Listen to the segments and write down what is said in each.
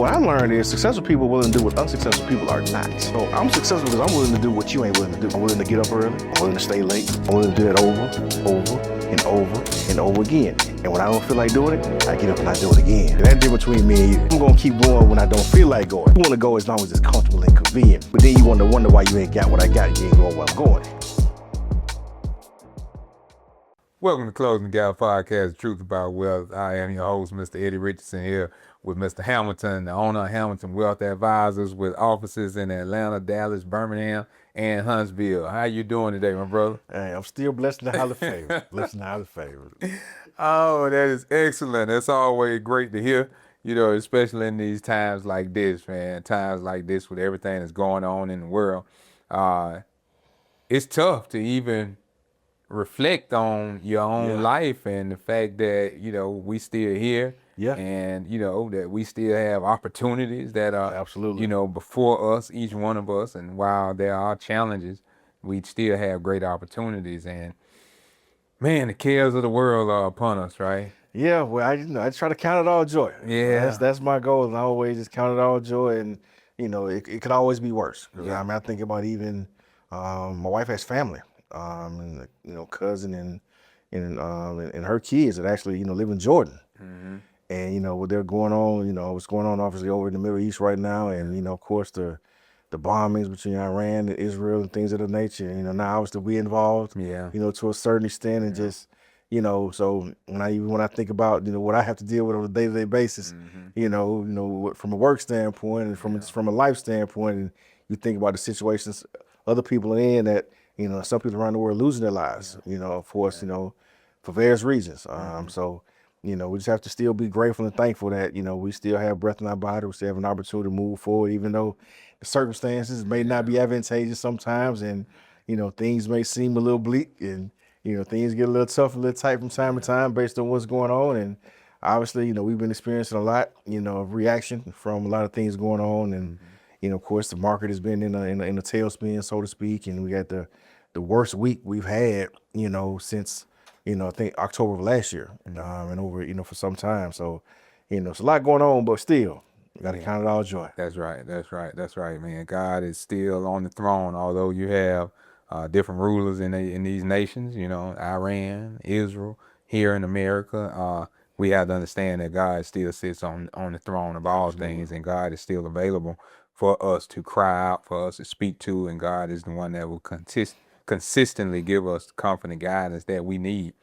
What I learned is successful people are willing to do what unsuccessful people are not. So I'm successful because I'm willing to do what you ain't willing to do. I'm willing to get up early. I'm willing to stay late. I'm willing to do that over again. And when I don't feel like doing it, I get up and I do it again. And that difference between me and you. I'm gonna keep going when I don't feel like going. You wanna go as long as it's comfortable and convenient. But then you wonder why you ain't got what I got. You ain't going where I'm going. Welcome to Closing the Gap Podcast, The Truth About Wealth. I am your host, Mr. Eddie Richardson, here with Mr. Hamilton, the owner of Hamilton Wealth Advisors, with offices in Atlanta, Dallas, Birmingham, and Huntsville. How you doing today, my brother? Hey, I'm still blessed and highly favored. Blessed and highly favored. Oh, that is excellent. That's always great to hear, especially in these times like this, man. Times like this with everything that's going on in the world. It's tough to even reflect on your own life and the fact that, we still here. Yeah. And, that we still have opportunities that are, absolutely, before us, each one of us. And while there are challenges, we still have great opportunities. And, man, the cares of the world are upon us, right? Yeah, well, I try to count it all joy. Yeah. That's my goal. And I always just count it all joy. And, it could always be worse. Yeah. I mean, I think about even, my wife has family. And cousin and her kids that actually live in Jordan, and what they're going on, what's going on obviously over in the Middle East right now, and of course the bombings between Iran and Israel and things of that nature. Now obviously we involved, to a certain extent, and just so when I think about what I have to deal with on a day-to-day basis, from a work standpoint and from a life standpoint, and you think about the situations other people are in that. Some people around the world losing their lives, of course, for various reasons. So, we just have to still be grateful and thankful that, we still have breath in our body. We still have an opportunity to move forward, even though the circumstances may not be advantageous sometimes. And, things may seem a little bleak and, things get a little tough, a little tight from time to time based on what's going on. And obviously, we've been experiencing a lot, of reaction from a lot of things going on. And, of course, the market has been in a tailspin, so to speak. And we got the worst week we've had, since, I think October of last year, and over, for some time. So, it's a lot going on, but still, you got to count it all joy. That's right, man. God is still on the throne, although you have different rulers in these nations, Iran, Israel, here in America. We have to understand that God still sits on the throne of all things, and God is still available for us to cry out, for us to speak to, and God is the one that will consistently give us the comfort and guidance that we need.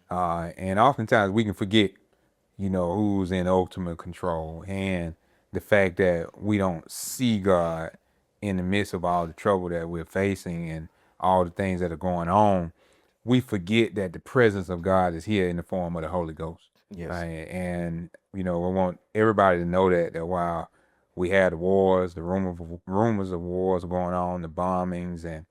And oftentimes we can forget, who's in ultimate control, and the fact that we don't see God in the midst of all the trouble that we're facing and all the things that are going on. We forget that the presence of God is here in the form of the Holy Ghost. Yes. And, we want everybody to know that while we had the wars, the rumors of wars going on, the bombings, and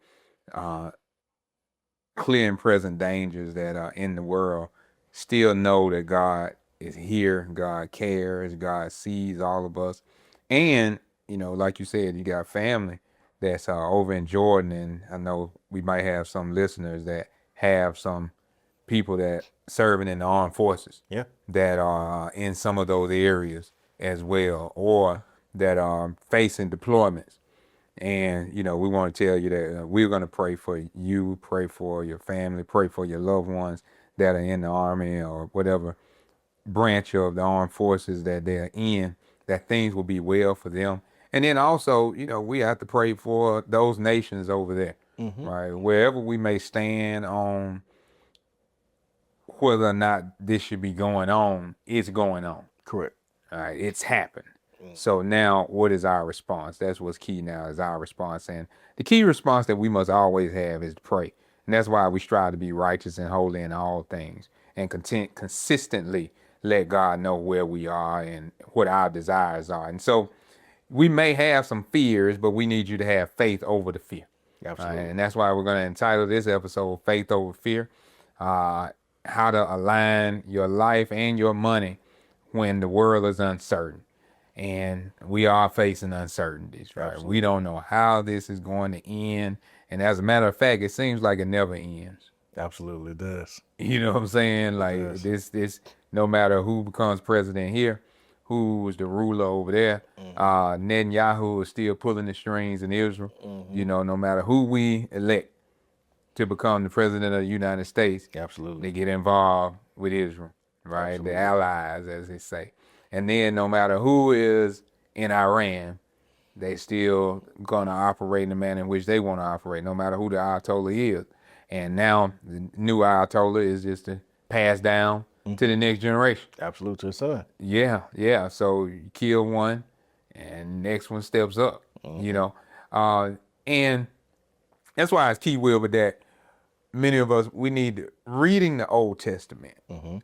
clear and present dangers that are in the world, still know that God is here, God cares, God sees all of us. And, like you said, you got family that's over in Jordan, and I know we might have some listeners that have some people that serving in the armed forces that are in some of those areas as well, or that are facing deployments. And, we want to tell you that we're going to pray for you, pray for your family, pray for your loved ones that are in the Army or whatever branch of the armed forces that they're in, that things will be well for them. And then also, we have to pray for those nations over there, right? Wherever we may stand on whether or not this should be going on, it's going on. Correct. All right, it's happened. So now what is our response? That's what's key now, is our response. And the key response that we must always have is to pray. And that's why we strive to be righteous and holy in all things, and consistently let God know where we are and what our desires are. And so we may have some fears, but we need you to have faith over the fear. Absolutely. And that's why we're going to entitle this episode Faith Over Fear, how to align your life and your money when the world is uncertain. And we are facing uncertainties, right? Absolutely. We don't know how this is going to end. And as a matter of fact, it seems like it never ends. Absolutely, it does. You know what I'm saying? Like this, no matter who becomes president here, who's the ruler over there, Netanyahu is still pulling the strings in Israel. You know, no matter who we elect to become the president of the United States, Absolutely. they get involved with Israel, right? Absolutely. The allies, as they say. And then no matter who is in Iran, they still gonna operate in the manner in which they want to operate, no matter who the Ayatollah is. And now the new Ayatollah is just to pass down to the next generation. Absolutely to his son. Yeah, yeah. So you kill one, and next one steps up. You know, and that's why it's key, Will, but that many of us we need reading the Old Testament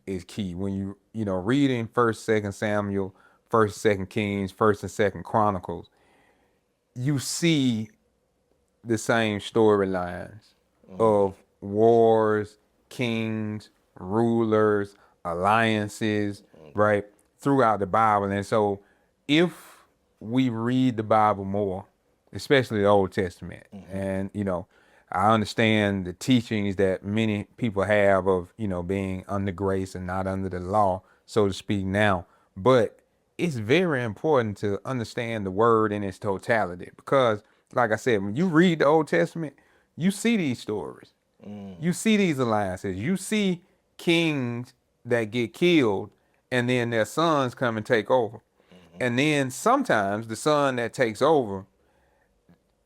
is key. When you know reading First, Second Samuel, First, Second Kings, First and Second Chronicles, you see the same storylines of wars, kings, rulers, alliances, right, throughout the Bible. And so if we read the Bible more, especially the Old Testament, and, you know, I understand the teachings that many people have of, you know, being under grace and not under the law, so to speak now. But it's very important to understand the word in its totality because, like I said, when you read the Old Testament, you see these stories. You see these alliances. You see kings that get killed and then their sons come and take over. And then sometimes the son that takes over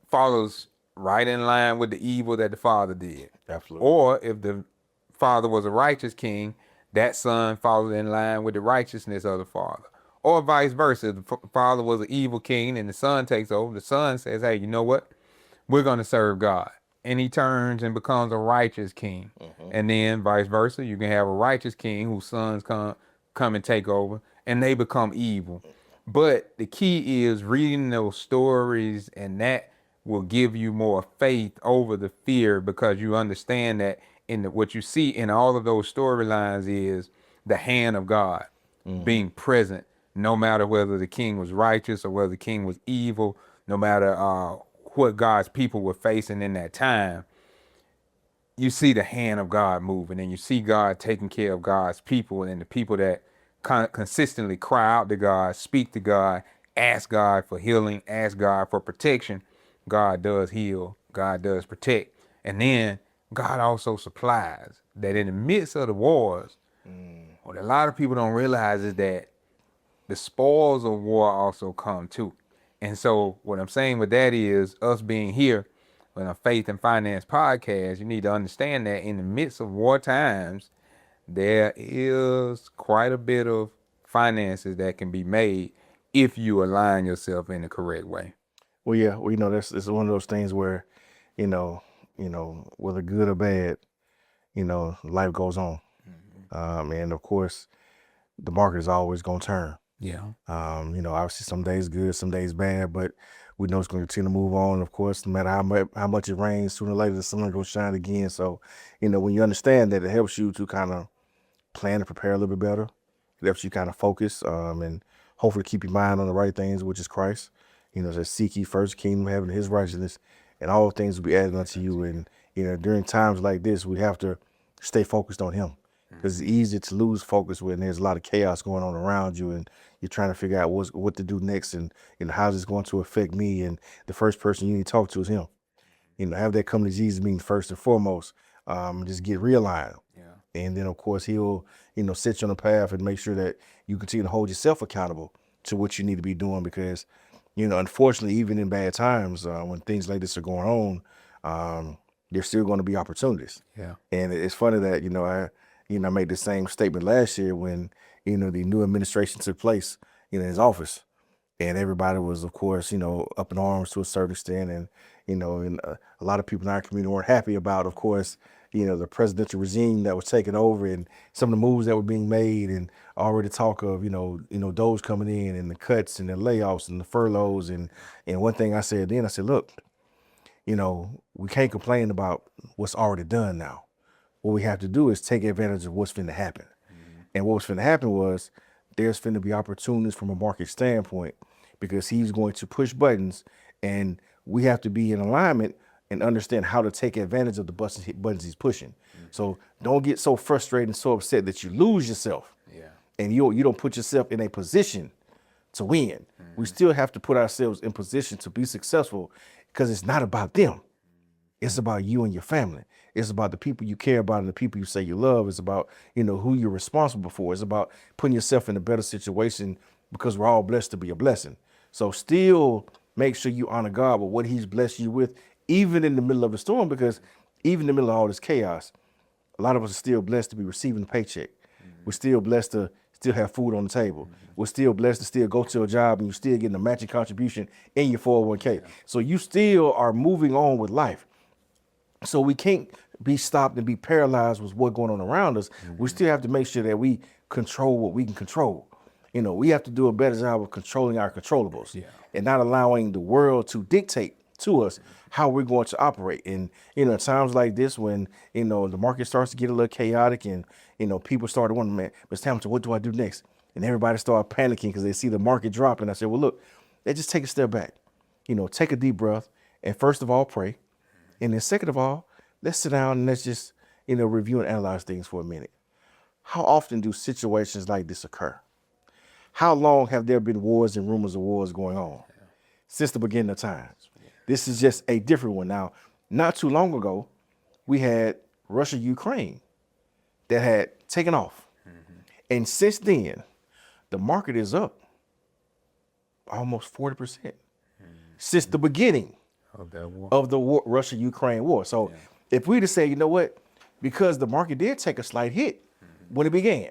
follows right in line with the evil that the father did. Absolutely. Or if the father was a righteous king, that son followed in line with the righteousness of the father. Or vice versa. If the father was an evil king and the son takes over, the son says, hey, you know what? We're going to serve God. And he turns and becomes a righteous king. And then vice versa, you can have a righteous king whose sons come and take over and they become evil. But the key is reading those stories, and that will give you more faith over the fear because you understand that what you see in all of those storylines is the hand of God being present, no matter whether the king was righteous or whether the king was evil, no matter what God's people were facing in that time. You see the hand of God moving, and you see God taking care of God's people, and the people that consistently cry out to God, speak to God, ask God for healing, ask God for protection. God does heal, God does protect. And then God also supplies that in the midst of the wars, what a lot of people don't realize is that the spoils of war also come too. And so what I'm saying with that is us being here on a Faith and Finance podcast, you need to understand that in the midst of war times, there is quite a bit of finances that can be made if you align yourself in the correct way. Well, yeah, well, you know, this is one of those things where, you know, whether good or bad, you know, life goes on. And of course, the market is always going to turn. Yeah. You know, obviously some days good, some days bad, but we know it's going to continue to move on. Of course, no matter how much it rains, sooner or later the sun will shine again. So, you know, when you understand that, it helps you to kind of plan and prepare a little bit better. It helps you kind of focus and hopefully keep your mind on the right things, which is Christ. You know, it says, seek ye first the kingdom of heaven and his righteousness, and all things will be added unto you. And, you know, during times like this, we have to stay focused on him. Because it's easy to lose focus when there's a lot of chaos going on around you and you're trying to figure out what to do next and, you know, how's this going to affect me? And the first person you need to talk to is him. You know, have that come to Jesus mean first and foremost. Just get realigned. Yeah. And then, of course, he'll, you know, set you on the path and make sure that you continue to hold yourself accountable to what you need to be doing. Because, you know, unfortunately, even in bad times, when things like this are going on, there's still going to be opportunities. Yeah. And it's funny that, you know, I made the same statement last year when, you know, the new administration took place, you know, in his office. And everybody was, of course, you know, up in arms to a certain extent. And, you know, and a lot of people in our community weren't happy about, of course, you know, the presidential regime that was taking over and some of the moves that were being made, and already talk of, you know, those coming in and the cuts and the layoffs and the furloughs. And one thing I said then, I said, look, you know, we can't complain about what's already done now. What we have to do is take advantage of what's finna happen. And what was finna happen was there's finna be opportunities from a market standpoint, because he's going to push buttons, and we have to be in alignment and understand how to take advantage of the buttons he's pushing. So don't get so frustrated and so upset that you lose yourself. Yeah. And you don't put yourself in a position to win. We still have to put ourselves in position to be successful because it's not about them. It's about you and your family. It's about the people you care about and the people you say you love. It's about, who you're responsible for. It's about putting yourself in a better situation because we're all blessed to be a blessing. So still make sure you honor God with what he's blessed you with, even in the middle of the storm, because even in the middle of all this chaos, a lot of us are still blessed to be receiving a paycheck. We're still blessed to still have food on the table. We're still blessed to still go to a job and you're still getting a matching contribution in your 401k. So you still are moving on with life. So we can't be stopped and be paralyzed with what's going on around us. We still have to make sure that we control what we can control. We have to do a better job of controlling our controllables and not allowing the world to dictate to us how we're going to operate. And, at times like this, when, the market starts to get a little chaotic and, people start wondering, man, Mr. Hamilton, what do I do next? And everybody start panicking because they see the market dropping. I said, well, look, let's just take a step back, take a deep breath and first of all, pray. And then second of all, let's sit down and let's just, review and analyze things for a minute. How often do situations like this occur? How long have there been wars and rumors of wars going on? Since the beginning of times. This is just a different one. Now, not too long ago, we had Russia, Ukraine that had taken off. And since then, the market is up almost 40% since the beginning Of that war. of the war, Russia-Ukraine war. So if we to say, you know what, because the market did take a slight hit when it began,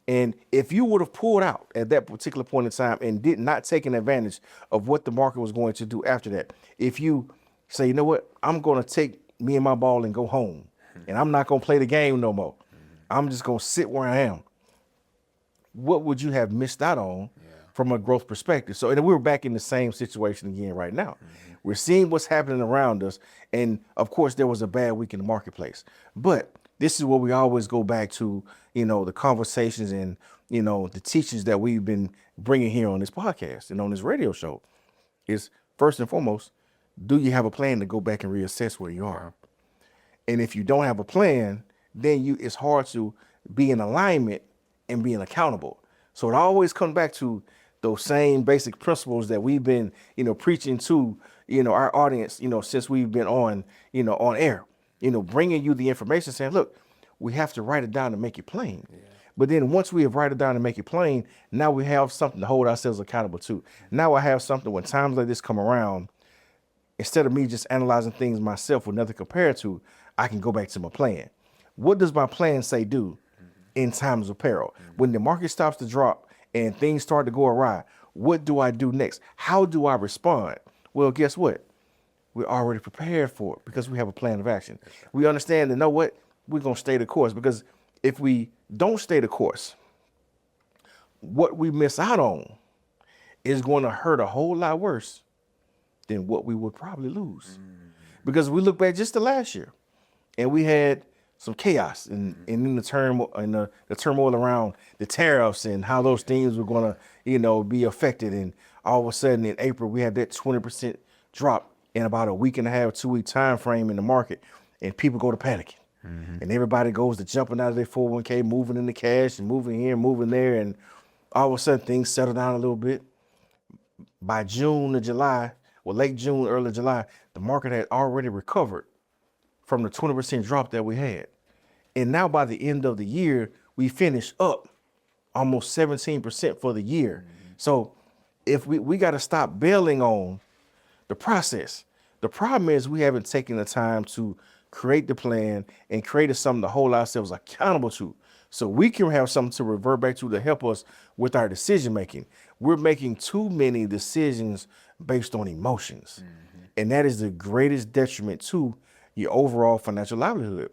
and if you would have pulled out at that particular point in time and did not take an advantage of what the market was going to do after that, if you say, you know what, I'm going to take me and my ball and go home, and I'm not going to play the game no more. I'm just going to sit where I am. What would you have missed out on from a growth perspective? So, and we're back in the same situation again right now. We're seeing what's happening around us. And of course, there was a bad week in the marketplace. But this is what we always go back to, the conversations and, the teachings that we've been bringing here on this podcast and on this radio show is first and foremost, do you have a plan to go back and reassess where you are? And if you don't have a plan, then it's hard to be in alignment and being accountable. So it always comes back to those same basic principles that we've been, preaching to, our audience, since we've been on, on air, bringing you the information saying, look, we have to write it down to make it plain. But then once we have write it down and make it plain, now we have something to hold ourselves accountable to. Now I have something when times like this come around, instead of me just analyzing things myself with nothing compared to, I can go back to my plan. What does my plan say do in times of peril? When the market stops to drop and things start to go awry, what do I do next? How do I respond? Well, guess what? We're already prepared for it because we have a plan of action. We understand that, know what? We're going to stay the course, because if we don't stay the course, what we miss out on is going to hurt a whole lot worse than what we would probably lose. Because we look back just to last year and we had some chaos and in the turmoil around the tariffs and how those things were going to, be affected. And all of a sudden in April, we had that 20% drop in about a week and a half, 2 week time frame in the market, and people go to panicking. And everybody goes to jumping out of their 401k, moving into cash and moving here, moving there. And all of a sudden things settle down a little bit. By June to July, late June, early July, the market had already recovered from the 20% drop that we had. And now by the end of the year, we finished up almost 17% for the year. So if we got to stop bailing on the process. The problem is we haven't taken the time to create the plan and created something to hold ourselves accountable to, so we can have something to revert back to help us with our decision making. We're making too many decisions based on emotions. And that is the greatest detriment to your overall financial livelihood.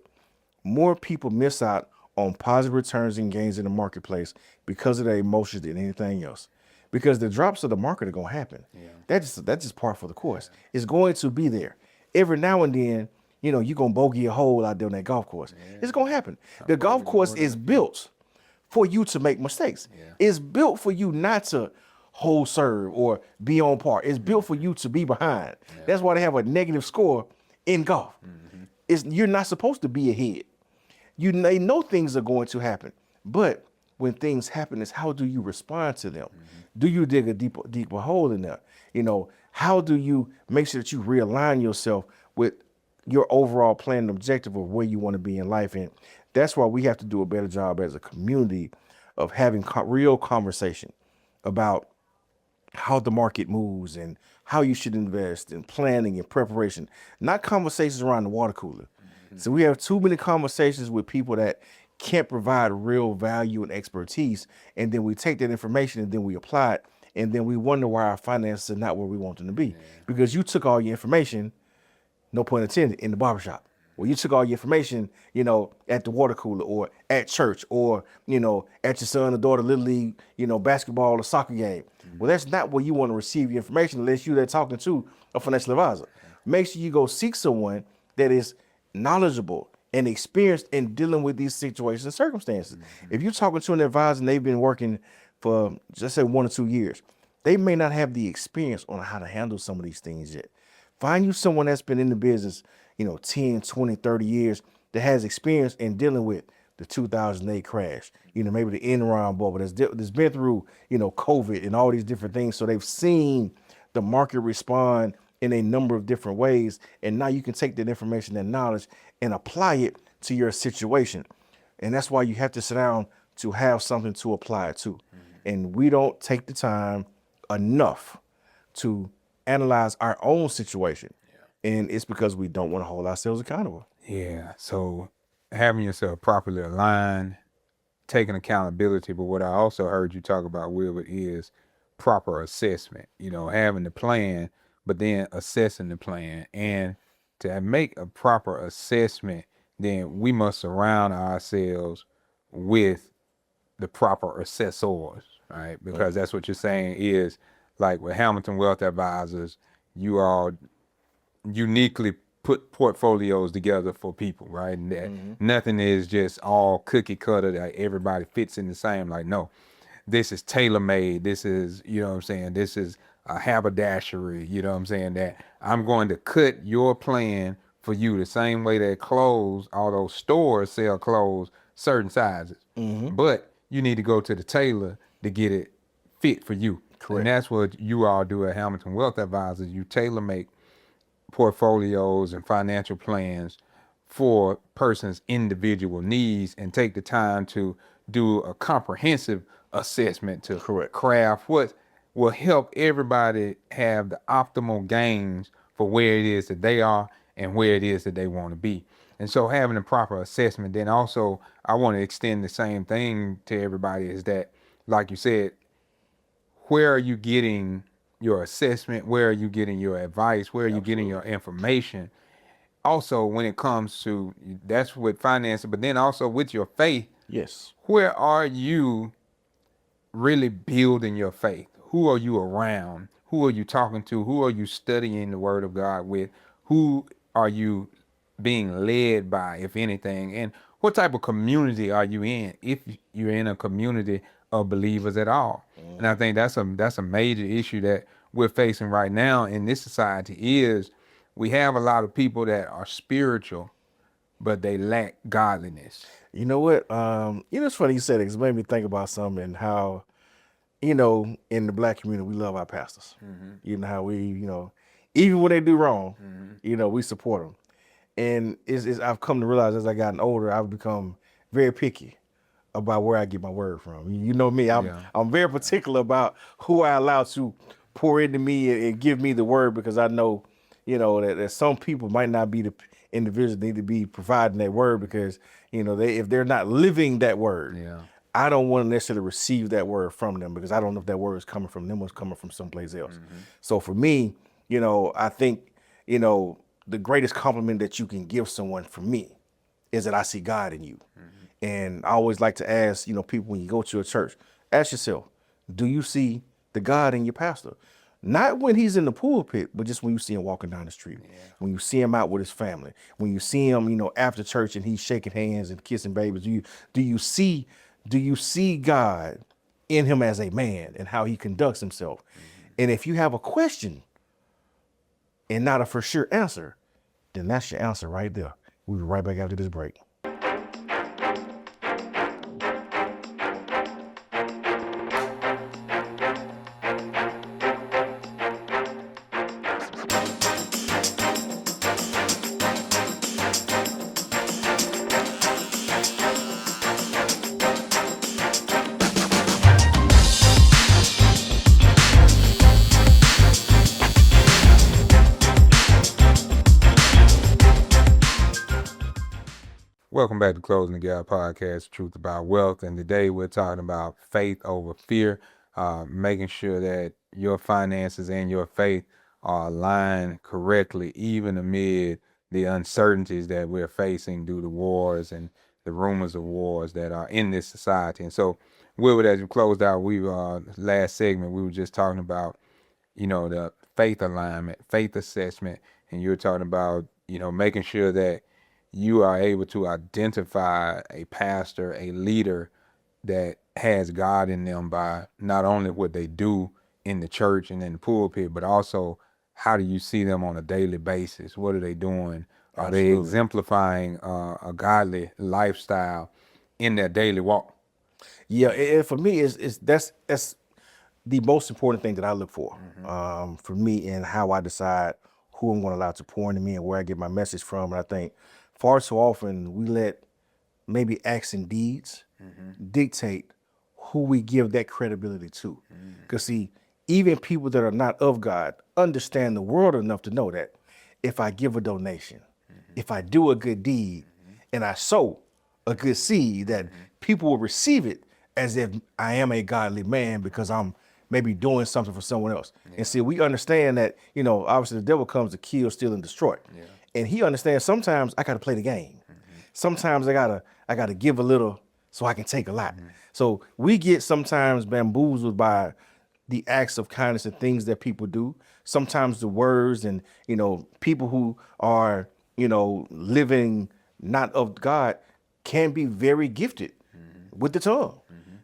More people miss out on positive returns and gains in the marketplace because of their emotions than anything else. Because the drops of the market are going to happen. That's just part for the course. It's going to be there. Every now and then, you're going to bogey a hole out there on that golf course. It's going to happen. The golf course is built for you to make mistakes. It's built for you not to hold serve or be on par. It's built for you to be behind. That's why they have a negative score in golf. You're not supposed to be ahead. They know things are going to happen. But when things happen, is how do you respond to them? Do you dig a deeper hole in there? You know, how do you make sure that you realign yourself with your overall plan and objective of where you want to be in life? And that's why we have to do a better job as a community of having real conversation about how the market moves and how you should invest in planning and preparation, not conversations around the water cooler. So we have too many conversations with people that can't provide real value and expertise. And then we take that information and then we apply it. And then we wonder why our finances are not where we want them to be. Because you took all your information, no pun intended, in the barbershop. Well, you took all your information, you know, at the water cooler or at church or, you know, at your son or daughter Little League, you know, basketball or soccer game. Well, that's not where you want to receive your information unless you're there talking to a financial advisor. Make sure you go seek someone that is knowledgeable and experienced in dealing with these situations and circumstances. If you're talking to an advisor and they've been working for, just say, 1 or 2 years, they may not have the experience on how to handle some of these things yet. Find you someone that's been in the business, you know, 10, 20, 30 years that has experience in dealing with the 2008 crash, you know, maybe the Enron bubble that's been through, you know, COVID and all these different things. So they've seen the market respond in a number of different ways. And now you can take that information and knowledge and apply it to your situation. And that's why you have to sit down to have something to apply it to. And we don't take the time enough to analyze our own situation. And it's because we don't want to hold ourselves accountable. Yeah. So having yourself properly aligned, taking accountability. But what I also heard you talk about, Wilbert, is proper assessment. You know, having the plan, but then assessing the plan. And to make a proper assessment, then we must surround ourselves with the proper assessors, right? Because that's what you're saying is, like with Hamilton Wealth Advisors, you all uniquely put portfolios together for people, right? And that nothing is just all cookie cutter that everybody fits in the same. Like, no, this is tailor made. This is, you know what I'm saying? This is a haberdashery, you know what I'm saying? That I'm going to cut your plan for you the same way that clothes, all those stores sell clothes, certain sizes. But you need to go to the tailor to get it fit for you. Correct. And that's what you all do at Hamilton Wealth Advisors. You tailor make portfolios and financial plans for person's individual needs and take the time to do a comprehensive assessment to craft what will help everybody have the optimal gains for where it is that they are and where it is that they want to be. And so having a proper assessment, then also I want to extend the same thing to everybody is that, like you said, where are you getting your assessment? Where are you getting your advice? Where are you getting your information? Also, when it comes to, that's with financing, but then also with your faith. Yes. Where are you really building your faith? Who are you around? Who are you talking to? Who are you studying the Word of God with? Who are you being led by, if anything? And what type of community are you in, if you're in a community of believers at all? And I think that's a major issue that we're facing right now in this society is we have a lot of people that are spiritual, but they lack godliness. You know what? You know, it's funny you said it because it made me think about something and how, you know, in the Black community, we love our pastors. You know, how we, you know, even when they do wrong, you know, we support them. And I've come to realize as I gotten older, I've become very picky about where I get my word from. You know me, I'm very particular about who I allow to pour into me and give me the word, because I know, you know, that some people might not be the individuals that need to be providing that word, because, you know, if they're not living that word, I don't want to necessarily receive that word from them, because I don't know if that word is coming from them or it's coming from someplace else. So for me, you know, I think, you know, the greatest compliment that you can give someone, for me, is that I see God in you. And I always like to ask, you know, people, when you go to a church, ask yourself, do you see the God in your pastor? Not when he's in the pulpit, but just when you see him walking down the street, when you see him out with his family, when you see him, you know, after church and he's shaking hands and kissing babies. Do you see God in him as a man and how he conducts himself? And if you have a question and not a for sure answer, then that's your answer right there. We'll be right back after this break. Welcome back to Closing the Gap Podcast, Truth About Wealth. And today we're talking about faith over fear, making sure that your finances and your faith are aligned correctly, even amid the uncertainties that we're facing due to wars and the rumors of wars that are in this society. And so, Wilbert, as we closed out, last segment, we were just talking about, the faith alignment, faith assessment, and you were talking about, making sure that you are able to identify a pastor, a leader that has God in them by not only what they do in the church and in the pulpit, but also how do you see them on a daily basis? What are they doing? Are they Absolutely. exemplifying a godly lifestyle in their daily walk? Yeah, and for me, that's the most important thing that I look for me and how I decide who I'm going to allow to pour into me and where I get my message from. And I think far too often we let maybe acts and deeds dictate who we give that credibility to. Because see, even people that are not of God understand the world enough to know that if I give a donation, if I do a good deed, and I sow a good seed, that people will receive it as if I am a godly man because I'm maybe doing something for someone else. And see, we understand that, obviously the devil comes to kill, steal, and destroy. And he understands sometimes I gotta play the game. Sometimes I gotta give a little so I can take a lot. So we get sometimes bamboozled by the acts of kindness and things that people do. Sometimes the words and people who are living not of God can be very gifted with the tongue.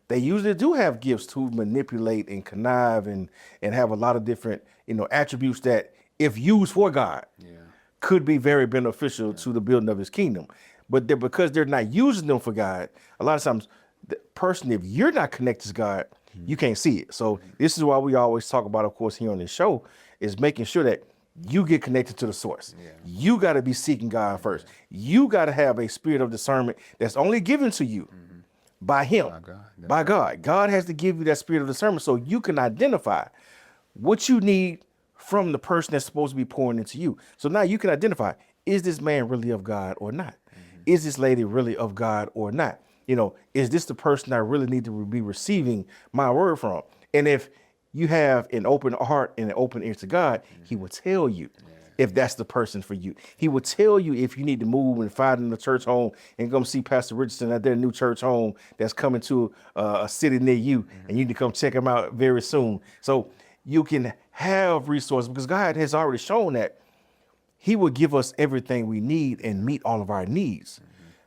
They usually do have gifts to manipulate and connive and have a lot of different attributes that, if used for God, could be very beneficial to the building of his kingdom. But because they're not using them for God, a lot of times the person, if you're not connected to God, you can't see it. So this is why we always talk about, of course, here on this show, is making sure that you get connected to the source. You got to be seeking God first. You got to have a spirit of discernment that's only given to you by him, by God. God has to give you that spirit of discernment so you can identify what you need from the person that's supposed to be pouring into you. So now you can identify, is this man really of God or not? Is this lady really of God or not? Is this the person I really need to be receiving my word from? And if you have an open heart and an open ear to God, he will tell you if that's the person for you. He will tell you if you need to move and find a church home and come see Pastor Richardson at their new church home that's coming to a city near you, and you need to come check them out very soon. So you can have resources because God has already shown that he will give us everything we need and meet all of our needs.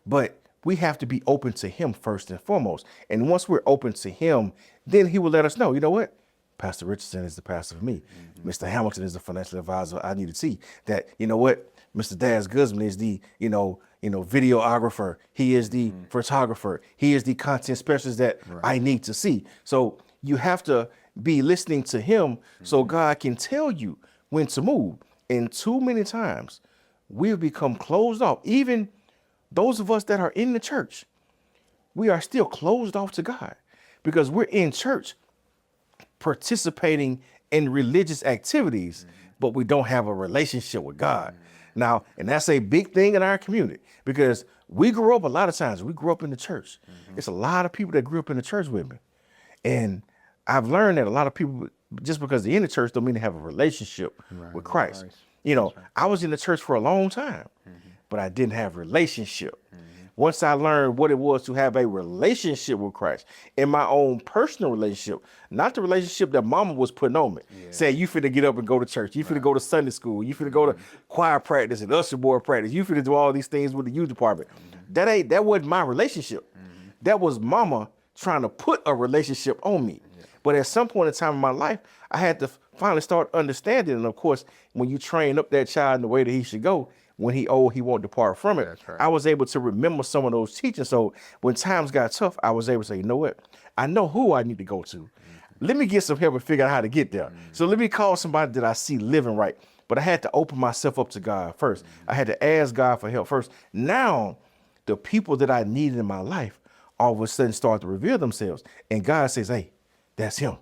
But we have to be open to him first and foremost. And once we're open to him, then he will let us know, you know what? Pastor Richardson is the pastor for me. Mr. Hamilton is the financial advisor I need to see. That, you know what? Mr. Daz Guzman is the, videographer. He is the photographer. He is the content specialist that I need to see. So you have to be listening to him so God can tell you when to move. And too many times we've become closed off. Even those of us that are in the church, we are still closed off to God because we're in church participating in religious activities, but we don't have a relationship with God. Now, and that's a big thing in our community because we grew up a lot of times. We grew up in the church. It's a lot of people that grew up in the church with me. And I've learned that a lot of people, just because they're in the church, don't mean to have a relationship with Christ. I was in the church for a long time, but I didn't have a relationship. Once I learned what it was to have a relationship with Christ in my own personal relationship, not the relationship that mama was putting on me, saying you finna get up and go to church, you finna go to Sunday school, you finna go to choir practice and usher board practice, you finna do all these things with the youth department. That wasn't my relationship. That was mama trying to put a relationship on me. But at some point in time in my life, I had to finally start understanding. And of course, when you train up that child in the way that he should go, when he old, he won't depart from it. That's right. I was able to remember some of those teachings. So when times got tough, I was able to say, you know what? I know who I need to go to. Let me get some help and figure out how to get there. So let me call somebody that I see living right. But I had to open myself up to God first. I had to ask God for help first. Now, the people that I needed in my life all of a sudden start to reveal themselves. And God says, hey, that's him.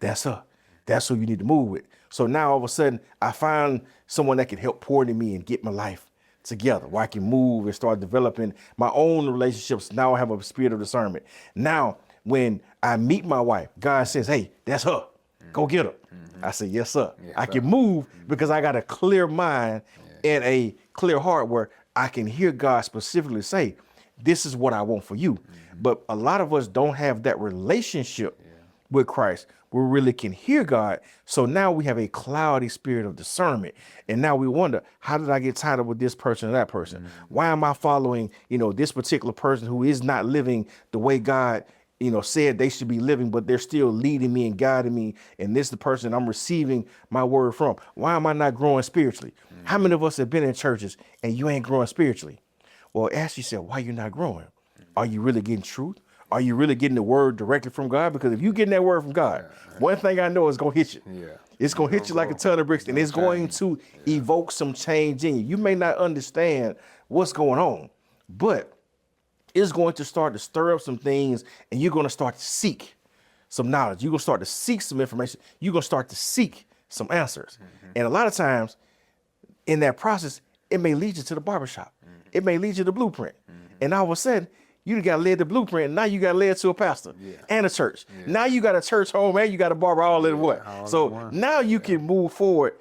That's her. That's who you need to move with. So now all of a sudden I find someone that can help pour into me and get my life together, where I can move and start developing my own relationships. Now I have a spirit of discernment. Now, when I meet my wife, God says, hey, that's her. Go get her. I say, yes, sir. I can move because I got a clear mind and a clear heart where I can hear God specifically say, this is what I want for you. But a lot of us don't have that relationship with Christ. We really can hear God. So now we have a cloudy spirit of discernment. And now we wonder, how did I get tied up with this person or that person? Why am I following, this particular person who is not living the way God, said they should be living, but they're still leading me and guiding me. And this is the person I'm receiving my word from. Why am I not growing spiritually? How many of us have been in churches and you ain't growing spiritually? Well, ask yourself, why you're not growing? Are you really getting truth? Are you really getting the word directly from God? Because if you're getting that word from God, one thing I know is going to hit you. Yeah. It's going to hit you like a ton of bricks, and it's going to evoke some change in you. You may not understand what's going on, but it's going to start to stir up some things, and you're going to start to seek some knowledge. You're going to start to seek some information. You're going to start to seek some answers. And a lot of times in that process, it may lead you to the barbershop. It may lead you to the blueprint. And all of a sudden, you got led to blueprint, and now you got led to a pastor and a church. Now you got a church home and you got a barber all in one. So now you can move forward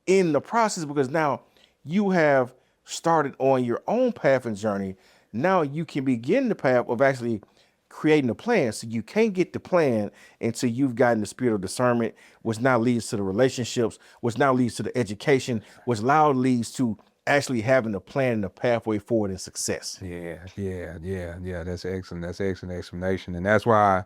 in the process because now you have started on your own path and journey. Now you can begin the path of actually creating a plan. So you can't get the plan until you've gotten the spirit of discernment, which now leads to the relationships, which now leads to the education, which now leads to actually having a plan and a pathway forward in success. Yeah. That's excellent. That's excellent explanation. And that's why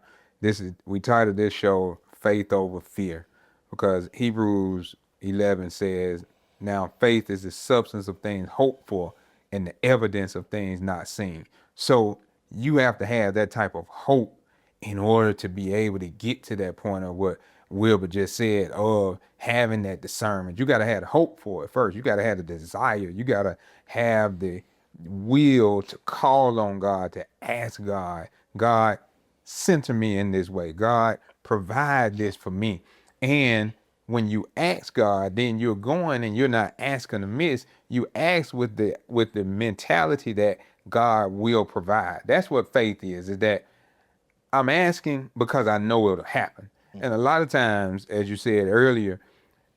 we titled this show Faith Over Fear, because Hebrews 11 says, now faith is the substance of things hoped for and the evidence of things not seen. So you have to have that type of hope in order to be able to get to that point of what Wilbur just said, of having that discernment. You got to have hope for it first. You got to have the desire. You got to have the will to call on God, to ask God, God, center me in this way. God, provide this for me. And when you ask God, then you're going and you're not asking amiss. You ask with the mentality that God will provide. That's what faith is that I'm asking because I know it'll happen. And a lot of times, as you said earlier,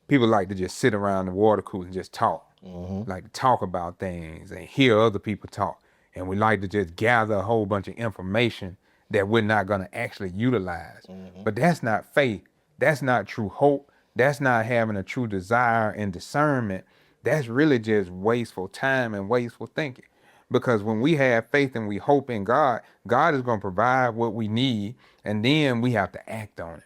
people like to just sit around the water cooler and just talk, like to talk about things and hear other people talk. And we like to just gather a whole bunch of information that we're not going to actually utilize. But that's not faith. That's not true hope. That's not having a true desire and discernment. That's really just wasteful time and wasteful thinking. Because when we have faith and we hope in God, God is going to provide what we need, and then we have to act on it.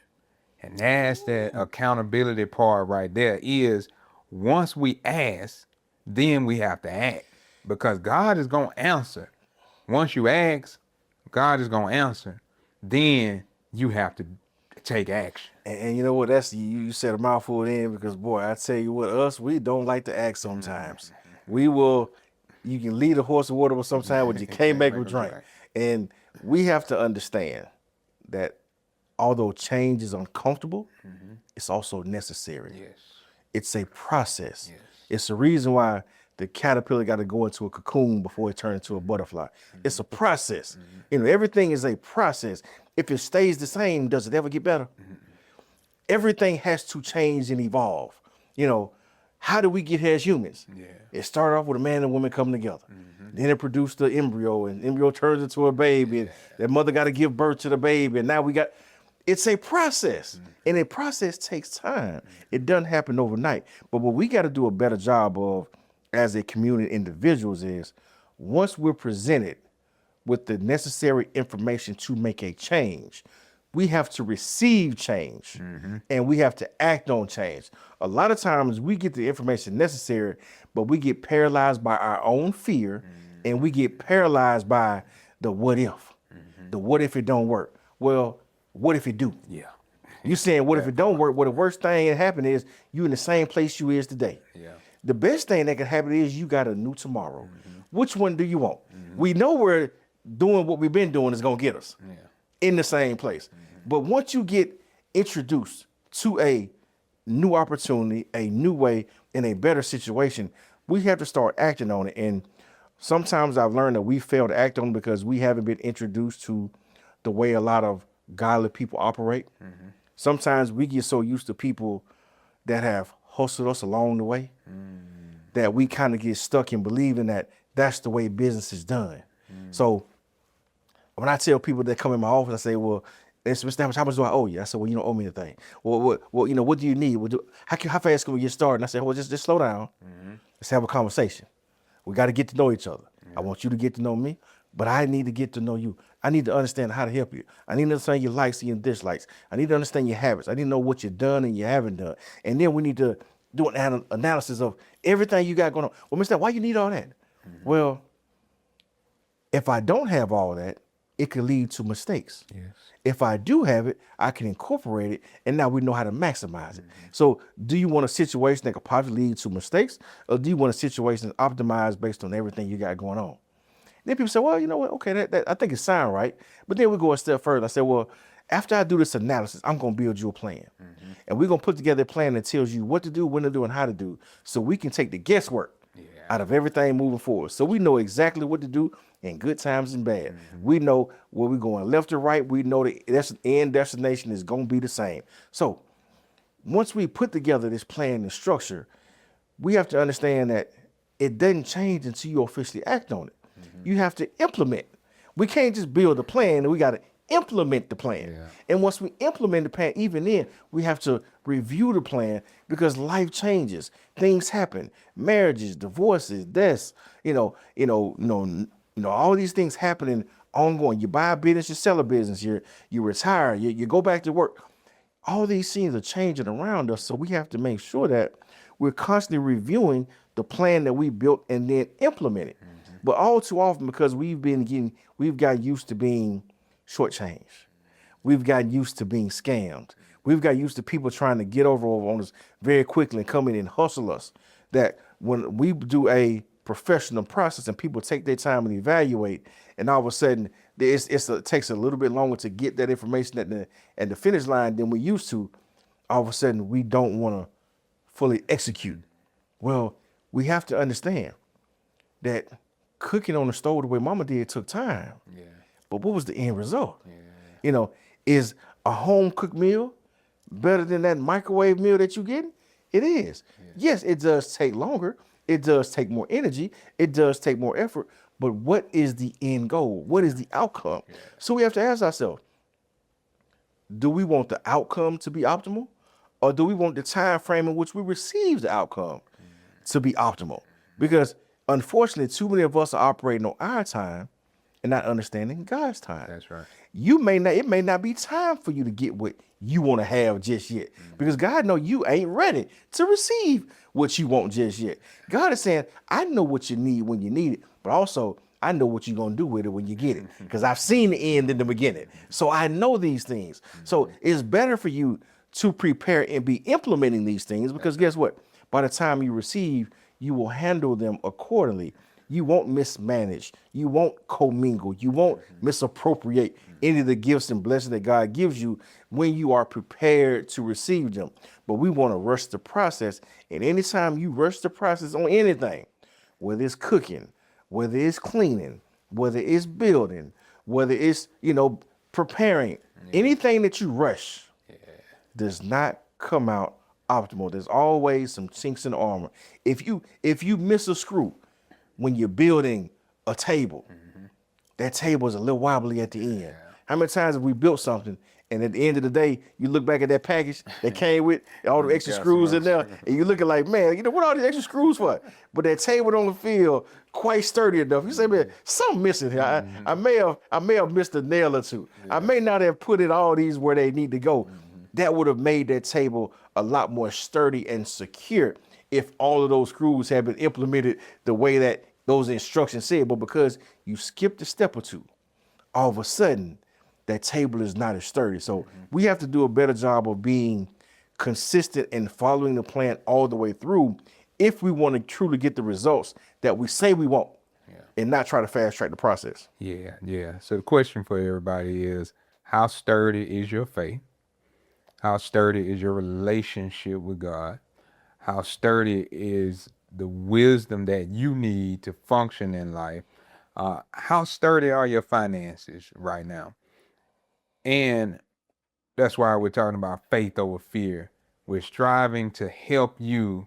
And that's that accountability part right there, is once we ask, then we have to act. Because God is going to answer. Once you ask, God is going to answer. Then you have to take action. And you know what? That's you said a mouthful in, because boy, I tell you what, we don't like to act sometimes. You can lead a horse to water sometimes, but you can't make him drink. And we have to understand that although change is uncomfortable, it's also necessary. Yes. It's a process. Yes. It's the reason why the caterpillar got to go into a cocoon before it turns into a butterfly. It's a process. Everything is a process. If it stays the same, does it ever get better? Everything has to change and evolve. How do we get here as humans? It started off with a man and woman coming together. Then it produced the embryo, and embryo turns into a baby, and that mother got to give birth to the baby. And now it's a process, and a process takes time. It doesn't happen overnight. But what we got to do a better job of as a community individuals is, once we're presented with the necessary information to make a change, we have to receive change, and we have to act on change. A lot of times we get the information necessary, but we get paralyzed by our own fear, and we get paralyzed by the what if. The what if it don't work? Well, what if it do? Yeah. You saying what if it don't work? Well, the worst thing that happen is you in the same place you is today. Yeah. The best thing that can happen is you got a new tomorrow. Which one do you want? We know we're doing what we've been doing is gonna get us in the same place. But once you get introduced to a new opportunity, a new way, in a better situation, we have to start acting on it. And sometimes I've learned that we fail to act on it because we haven't been introduced to the way a lot of godly people operate. Sometimes we get so used to people that have hustled us along the way that we kind of get stuck in believing that that's the way business is done. So when I tell people that come in my office, I say, well, it's how much do I owe you? I said, well, you don't owe me anything. Well, what do you need? How fast can we get started? And I said, well, just slow down. Let's have a conversation. We got to get to know each other. I want you to get to know me, but I need to get to know you. I need to understand how to help you. I need to understand your likes and your dislikes. I need to understand your habits. I need to know what you've done and you haven't done. And then we need to do an analysis of everything you got going on. Well, Mr. Why you need all that? Well, if I don't have all that, it could lead to mistakes. Yes. If I do have it, I can incorporate it, and now we know how to maximize it. So do you want a situation that could possibly lead to mistakes, or do you want a situation that's optimized based on everything you got going on? Then people say, well, you know what? Okay, that I think it sounds right. But then we go a step further. I said, well, after I do this analysis, I'm going to build you a plan. And we're going to put together a plan that tells you what to do, when to do, and how to do, so we can take the guesswork out of everything moving forward. So we know exactly what to do in good times and bad. We know where we're going left or right. We know the end destination is going to be the same. So once we put together this plan and structure, we have to understand that it doesn't change until you officially act on it. You have to implement. We can't just build a plan. We got to implement the plan. Yeah. And once we implement the plan, even then, we have to review the plan because life changes. Things happen. Marriages, divorces, deaths, all these things happening ongoing. You buy a business, you sell a business, you retire, you go back to work. All these things are changing around us. So we have to make sure that we're constantly reviewing the plan that we built and then implement it. But all too often, because we've got used to being shortchanged. We've got used to being scammed. We've got used to people trying to get over on us very quickly and come in and hustle us. That when we do a professional process and people take their time and evaluate, and all of a sudden it takes a little bit longer to get that information at the finish line than we used to, all of a sudden we don't want to fully execute. Well, we have to understand that cooking on the stove the way Mama did took time. Yeah. But what was the end result? Yeah. Is a home cooked meal better than that microwave meal that you're getting? It is. Yes, it does take longer. It does take more energy. It does take more effort. But what is the end goal? What is the outcome? Yeah. So we have to ask ourselves, do we want the outcome to be optimal? Or do we want the time frame in which we receive the outcome to be optimal? Because unfortunately, too many of us are operating on our time and not understanding God's time. That's right. It may not be time for you to get what you want to have just yet, because God knows you ain't ready to receive what you want just yet. God is saying, I know what you need when you need it, but also I know what you're going to do with it when you get it, because I've seen the end in the beginning. So I know these things. So it's better for you to prepare and be implementing these things, because guess what? By the time you receive, you will handle them accordingly. You won't mismanage. You won't commingle. You won't misappropriate any of the gifts and blessings that God gives you when you are prepared to receive them. But we want to rush the process. And anytime you rush the process on anything, whether it's cooking, whether it's cleaning, whether it's building, whether it's, preparing, anything that you rush does not come out optimal. There's always some chinks in the armor. If you miss a screw when you're building a table, that table is a little wobbly at the end. How many times have we built something and at the end of the day, you look back at that package that came with all the extra screws in there, and you looking like, man, what are all these extra screws for? But that table don't feel quite sturdy enough. You say, man, something missing here. I may have missed a nail or two. I may not have put it all these where they need to go. That would have made that table a lot more sturdy and secure if all of those screws had been implemented the way that those instructions said. But because you skipped a step or two, all of a sudden, that table is not as sturdy. So we have to do a better job of being consistent and following the plan all the way through if we want to truly get the results that we say we want, and not try to fast track the process. Yeah. So the question for everybody is, how sturdy is your faith? How sturdy is your relationship with God? How sturdy is the wisdom that you need to function in life. How sturdy are your finances right now? And that's why we're talking about faith over fear. We're striving to help you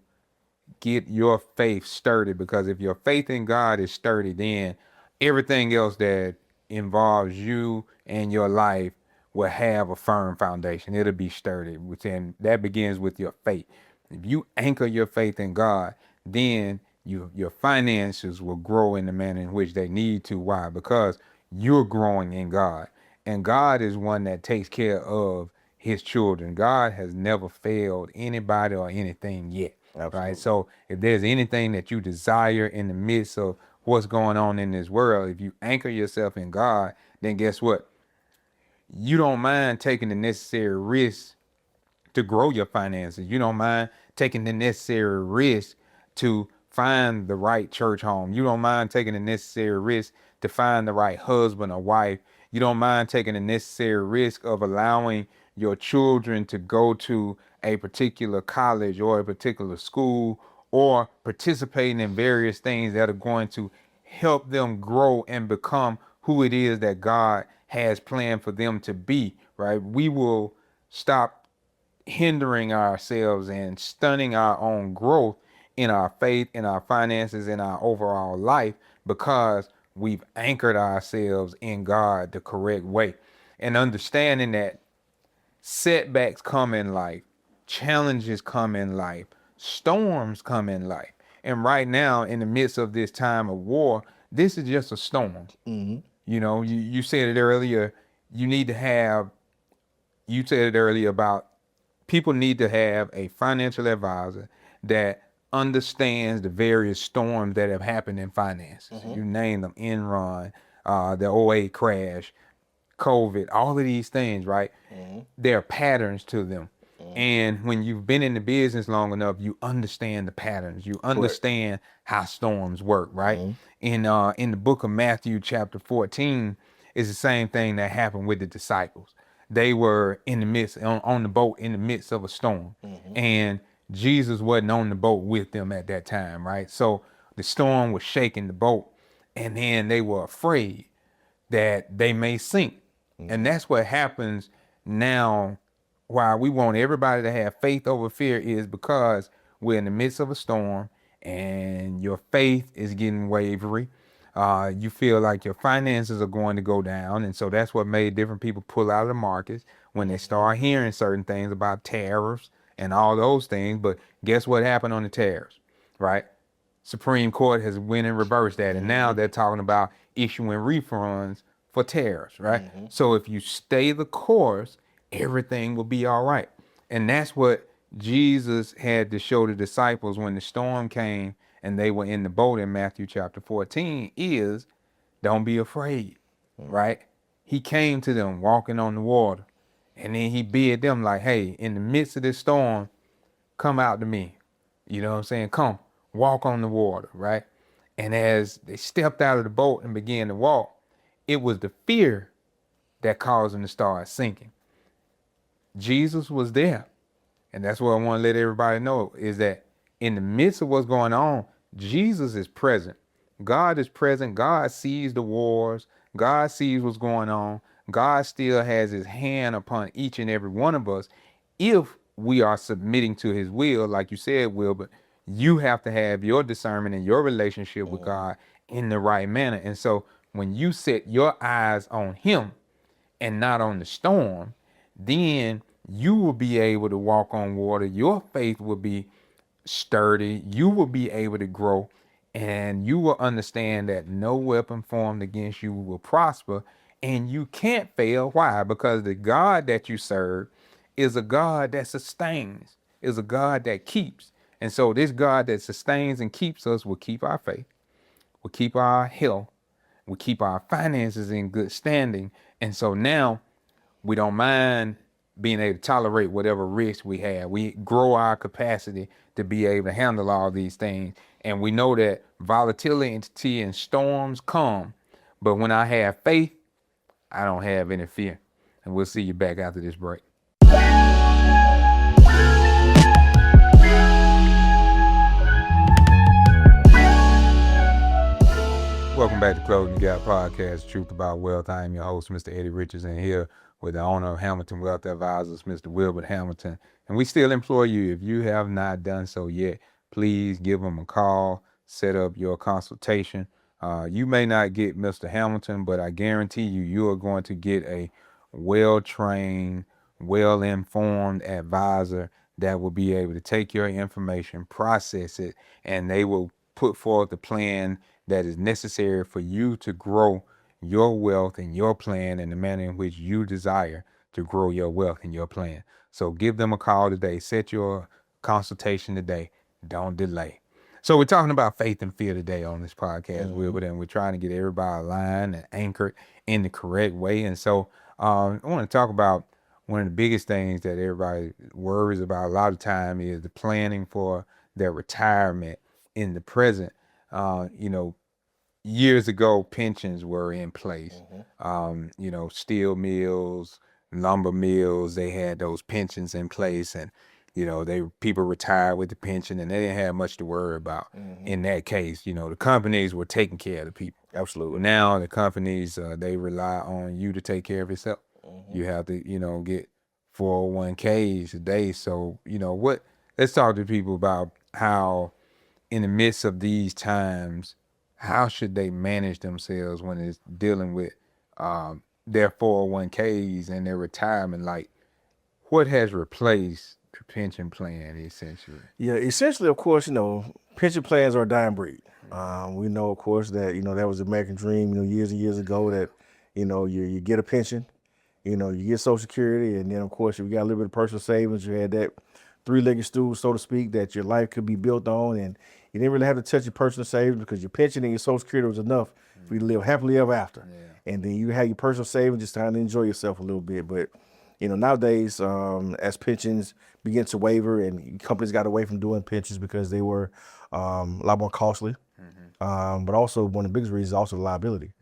get your faith sturdy, because if your faith in God is sturdy, then everything else that involves you and your life will have a firm foundation. It'll be sturdy. Within that begins with your faith. If you anchor your faith in God, then your finances will grow in the manner in which they need to. Why? Because you're growing in God. And God is one that takes care of his children. God has never failed anybody or anything yet. Absolutely. Right. So if there's anything that you desire in the midst of what's going on in this world, if you anchor yourself in God, then guess what? You don't mind taking the necessary risks to grow your finances. You don't mind taking the necessary risk to find the right church home. You don't mind taking the necessary risk to find the right husband or wife. You don't mind taking the necessary risk of allowing your children to go to a particular college or a particular school, or participating in various things that are going to help them grow and become who it is that God has planned for them to be, right? We will stop hindering ourselves and stunning our own growth in our faith, in our finances, in our overall life, because we've anchored ourselves in God the correct way. And understanding that setbacks come in life, challenges come in life, storms come in life. And right now, in the midst of this time of war, this is just a storm. You know, you said it earlier, you need to have, you said it earlier about people need to have a financial advisor that understands the various storms that have happened in finances. You name them: Enron, the '08 crash, COVID, all of these things, right? There are patterns to them. And when you've been in the business long enough, you understand the patterns. You understand how storms work, right? In the book of Matthew, chapter 14, is the same thing that happened with the disciples. They were in the midst, on the boat in the midst of a storm. And Jesus wasn't on the boat with them at that time, right? So the storm was shaking the boat, and then they were afraid that they may sink. And that's what happens now. Why we want everybody to have faith over fear is because we're in the midst of a storm and your faith is getting wavery. You feel like your finances are going to go down. And so that's what made different people pull out of the markets when they start hearing certain things about tariffs and all those things. But guess what happened on the tariffs, right? Supreme Court has went and reversed that. And now they're talking about issuing refunds for tariffs, right? So if you stay the course, everything will be all right. And that's what Jesus had to show the disciples when the storm came and they were in the boat in Matthew chapter 14 is, don't be afraid, right? He came to them walking on the water, and then he bid them like, hey, in the midst of this storm, come out to me. You know what I'm saying? Come, walk on the water, right? And as they stepped out of the boat and began to walk, it was the fear that caused them to start sinking. Jesus was there. And that's what I want to let everybody know, is that in the midst of what's going on, Jesus is present. God is present. God sees the wars. God sees what's going on. God still has his hand upon each and every one of us if we are submitting to his will, like you said, Will. But you have to have your discernment and your relationship with God in the right manner. And so when you set your eyes on him and not on the storm, then you will be able to walk on water. Your faith will be sturdy. You will be able to grow, and you will understand that no weapon formed against you will prosper, and you can't fail. Why? Because the God that you serve is a God that sustains, is a God that keeps. And so this God that sustains and keeps us will keep our faith, will keep our health, will keep our finances in good standing. And so now we don't mind being able to tolerate whatever risk we have. We grow our capacity to be able to handle all these things. And we know that volatility and storms come. But when I have faith, I don't have any fear. And we'll see you back after this break. Logan Gap Podcast, Truth About Wealth. I am your host, Mr. Eddie Richards, and here with the owner of Hamilton Wealth Advisors, Mr. Wilbert Hamilton. And we still implore you, if you have not done so yet, please give them a call, set up your consultation. You may not get Mr. Hamilton, but I guarantee you are going to get a well-trained, well-informed advisor that will be able to take your information, process it, and they will put forth a plan that is necessary for you to grow your wealth and your plan in the manner in which you desire to grow your wealth and your plan. So give them a call today. Set your consultation today. Don't delay. So we're talking about faith and fear today on this podcast, Wilbert, and we're trying to get everybody aligned and anchored in the correct way. And so I want to talk about one of the biggest things that everybody worries about a lot of time is the planning for their retirement in the present. Years ago, pensions were in place. Steel mills, lumber mills, they had those pensions in place, and people retired with the pension, and they didn't have much to worry about. In that case, the companies were taking care of the people. Absolutely. Now the companies, they rely on you to take care of yourself. You have to, get 401ks today. So, let's talk to people about how in the midst of these times, how should they manage themselves when it's dealing with their 401ks and their retirement? Like, what has replaced the pension plan, essentially? Yeah, essentially, of course, pension plans are a dying breed. We know, of course, that, that was the American dream, years and years ago that, you get a pension, you get Social Security, and then, of course, if you got a little bit of personal savings, you had that three-legged stool, so to speak, that your life could be built on, and you didn't really have to touch your personal savings because your pension and your Social Security was enough for you to live happily ever after. Yeah. And then you have your personal savings, just trying to enjoy yourself a little bit. But, nowadays, as pensions begin to waver and companies got away from doing pensions because they were a lot more costly. But also one of the biggest reasons is also the liability.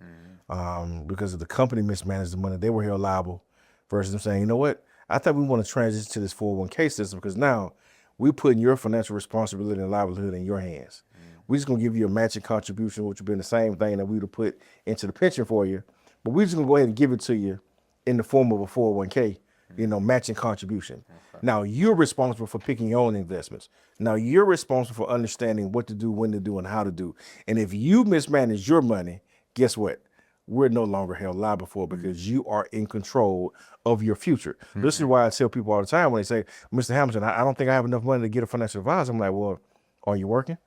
Because if the company mismanaged the money, they were held liable versus them saying, you know what, I thought we want to transition to this 401k system because now we're putting your financial responsibility and livelihood in your hands. We're just going to give you a matching contribution, which would be the same thing that we would have put into the pension for you. But we're just going to go ahead and give it to you in the form of a 401k, matching contribution. Okay. Now, you're responsible for picking your own investments. Now, you're responsible for understanding what to do, when to do, and how to do. And if you mismanage your money, guess what? We're no longer held liable for it because you are in control of your future. This is why I tell people all the time when they say, Mr. Hamilton, I don't think I have enough money to get a financial advisor. I'm like, well, are you working?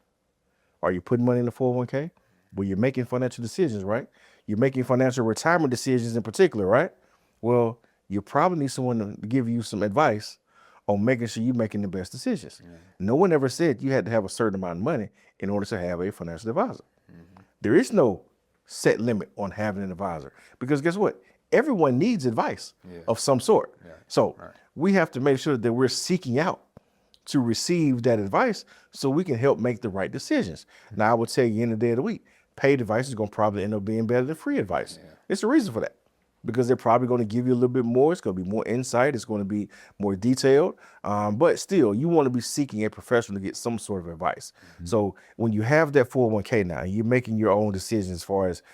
Are you putting money in the 401k? Well, you're making financial decisions, right? You're making financial retirement decisions in particular, right? Well, you probably need someone to give you some advice on making sure you're making the best decisions. No one ever said you had to have a certain amount of money in order to have a financial advisor. There is no set limit on having an advisor because guess what? Everyone needs advice of some sort. So we have to make sure that we're seeking out to receive that advice so we can help make the right decisions. Now, I would tell you in the day of the week, paid advice is going to probably end up being better than free advice. It's a reason for that because they're probably going to give you a little bit more. It's going to be more insight. It's going to be more detailed. But still, you want to be seeking a professional to get some sort of advice. So when you have that 401k now, you're making your own decisions as far as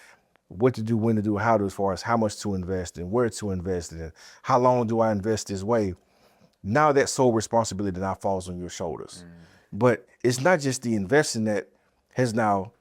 what to do, when to do, how to, as far as how much to invest and where to invest in, how long do I invest this way? Now that sole responsibility now falls on your shoulders. But it's not just the investing that has now,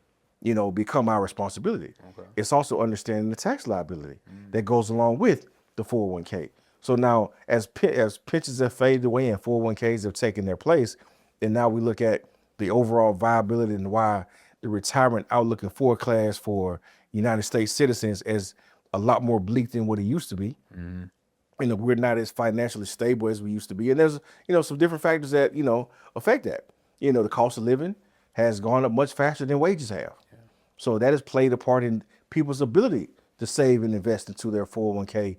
become our responsibility. It's also understanding the tax liability that goes along with the 401k. So now as pensions have faded away and 401ks have taken their place, and now we look at the overall viability and why the retirement outlook and forecast for United States citizens is a lot more bleak than what it used to be. We're not as financially stable as we used to be. And there's, some different factors that, affect that. The cost of living has gone up much faster than wages have. So that has played a part in people's ability to save and invest into their 401k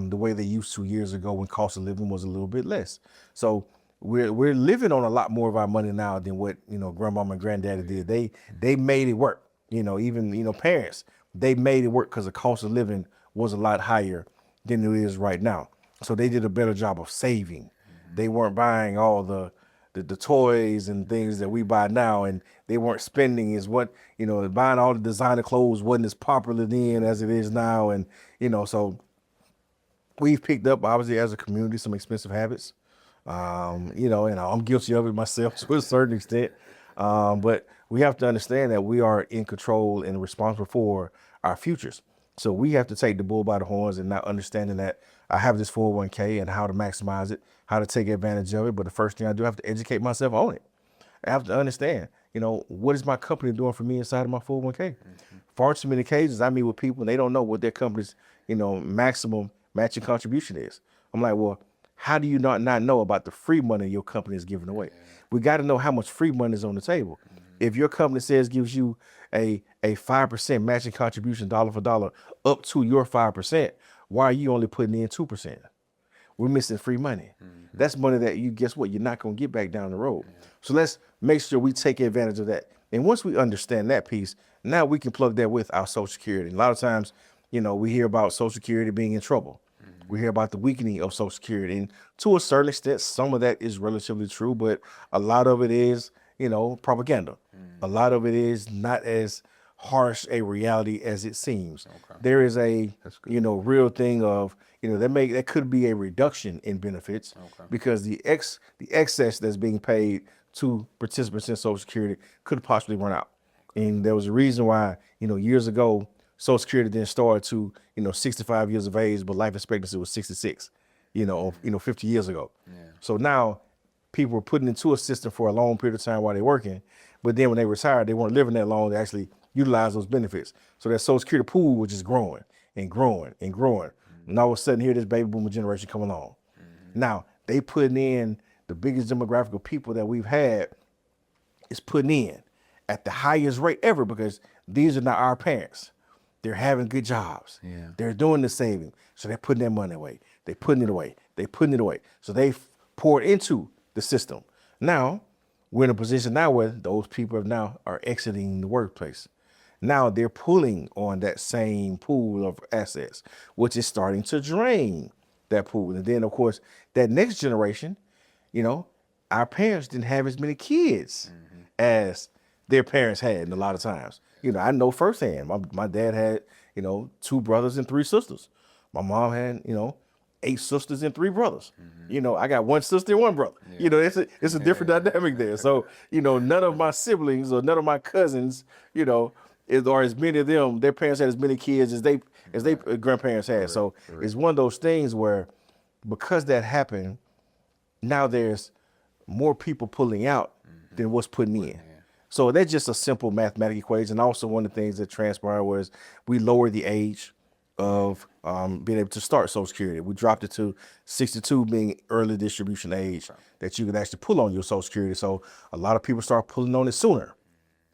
the way they used to years ago when cost of living was a little bit less. So we're living on a lot more of our money now than what, grandmama and granddaddy did. They made it work. Even, parents, they made it work because the cost of living was a lot higher than it is right now. So they did a better job of saving. They weren't buying all the the toys and things that we buy now, and they weren't spending is what, buying all the designer clothes wasn't as popular then as it is now. And, so we've picked up, obviously, as a community, some expensive habits. And I'm guilty of it myself to a certain extent. But we have to understand that we are in control and responsible for our futures. So we have to take the bull by the horns and not understanding that I have this 401k and how to maximize it, how to take advantage of it. But the first thing I do, I have to educate myself on it. I have to understand, what is my company doing for me inside of my 401k? Far too many occasions I meet with people and they don't know what their company's, maximum matching contribution is. I'm like, well, how do you not know about the free money your company is giving away? We got to know how much free money is on the table. If your company says gives you a 5% matching contribution dollar for dollar up to your 5%, why are you only putting in 2%? We're missing free money. That's money that guess what? You're not going to get back down the road. So let's make sure we take advantage of that. And once we understand that piece, now we can plug that with our Social Security. And a lot of times, we hear about Social Security being in trouble. We hear about the weakening of Social Security. And to a certain extent, some of that is relatively true, but a lot of it is, propaganda. A lot of it is not as harsh a reality as it seems. There is a, real thing of, that could be a reduction in benefits because the excess that's being paid to participants in Social Security could possibly run out. And there was a reason why, years ago, Social Security didn't start to, 65 years of age, but life expectancy was 66, 50 years ago. So now people were put into a system for a long period of time while they're working. But then when they retired, they weren't living that long to actually utilize those benefits. So that Social Security pool was just growing and growing and growing. And all of a sudden here, this baby boomer generation come along. Now they putting in the biggest demographic of people that we've had is putting in at the highest rate ever because these are not our parents. They're having good jobs. They're doing the saving. So they're putting their money away. They're putting it away. They're putting it away. So they poured into the system. Now we're in a position now where those people are exiting the workplace. Now they're pulling on that same pool of assets, which is starting to drain that pool. And then, of course, that next generation, our parents didn't have as many kids as their parents had in a lot of times. I know firsthand. My dad had, 2 brothers and 3 sisters. My mom had, 8 sisters and 3 brothers. I got 1 sister and 1 brother. It's a different dynamic there. So, none of my siblings or none of my cousins, or as many of them, their parents had as many kids as they grandparents had. So it's one of those things where because that happened, now there's more people pulling out than what's putting in. So that's just a simple mathematical equation. Also, one of the things that transpired was we lowered the age of being able to start Social Security. We dropped it to 62 being early distribution age that you could actually pull on your Social Security. So a lot of people start pulling on it sooner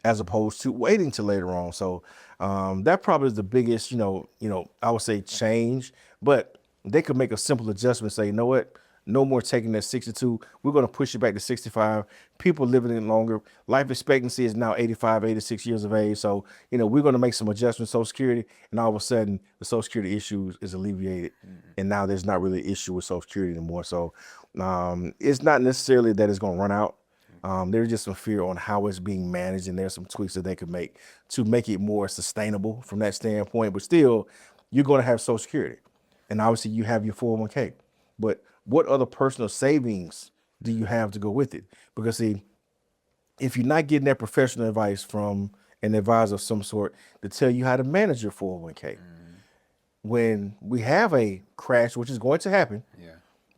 as opposed to waiting till later on. So that probably is the biggest, I would say change, but they could make a simple adjustment, say, you know what? No more taking that 62. We're going to push it back to 65. People living in longer. Life expectancy is now 85, 86 years of age. So, we're going to make some adjustments to Social Security. And all of a sudden, the Social Security issue is alleviated. And now there's not really an issue with Social Security anymore. So it's not necessarily that it's going to run out. There's just some fear on how it's being managed. And there's some tweaks that they could make to make it more sustainable from that standpoint. But still, you're going to have Social Security. And obviously, you have your 401k. But what other personal savings do you have to go with it? Because see, if you're not getting that professional advice from an advisor of some sort to tell you how to manage your 401k, when we have a crash, which is going to happen,